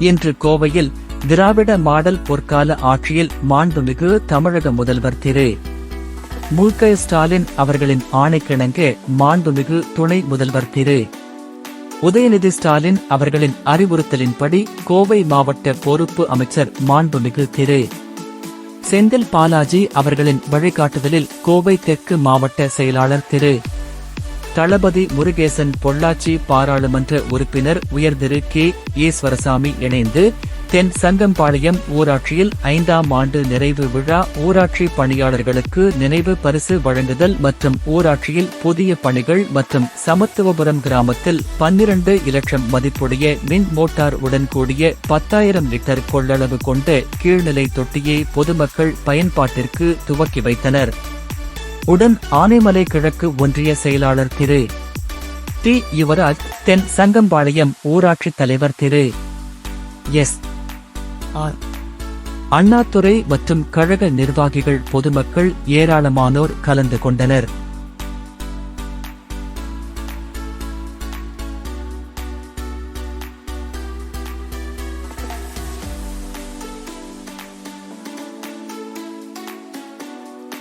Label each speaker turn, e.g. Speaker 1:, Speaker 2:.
Speaker 1: இன்று கோவையில் திராவிட மாடல் பொற்கால ஆட்சியில் மாண்புமிகு தமிழக முதல்வர் திரு மு.க. ஸ்டாலின் அவர்களின் ஆணைக்கிணங்க மாண்புமிகு துணை முதல்வர் திரு உதயநிதி ஸ்டாலின் அவர்களின் அறிவுறுத்தலின்படி கோவை மாவட்ட பொறுப்பு அமைச்சர் மாண்புமிகு திரு செந்தில் பாலாஜி அவர்களின் வழிகாட்டுதலில் கோவை தெற்கு மாவட்ட செயலாளர் திரு தளபதி முருகேசன், பொள்ளாச்சி பாராளுமன்ற உறுப்பினர் உயர் திரு கே. ஈஸ்வரசாமி இணைந்து தென் சங்கம்பாளையம் ஊராட்சியில் 5ஆம் ஆண்டு நிறைவு விழா, ஊராட்சி பணியாளர்களுக்கு நினைவு பரிசு வழங்குதல் மற்றும் ஊராட்சியில் புதிய பணிகள் மற்றும் சமத்துவபுரம் கிராமத்தில் 12 இலட்சம் மதிப்புடைய மின் மோட்டார் உடன் கூடிய 10,000 லிட்டர் கொள்ளளவு கொண்ட கீழ்நிலை தொட்டியை பொதுமக்கள் பயன்பாட்டிற்கு துவக்கி வைத்தனர். உடன் ஆனைமலை கிழக்கு ஒன்றிய செயலாளர் திரு டி. யுவராஜ், தென் சங்கம்பாளையம் ஊராட்சி தலைவர் திரு எஸ். ஆர். அண்ணாதுரை மற்றும் கழக நிர்வாகிகள், பொதுமக்கள் ஏராளமானோர் கலந்து கொண்டனர்.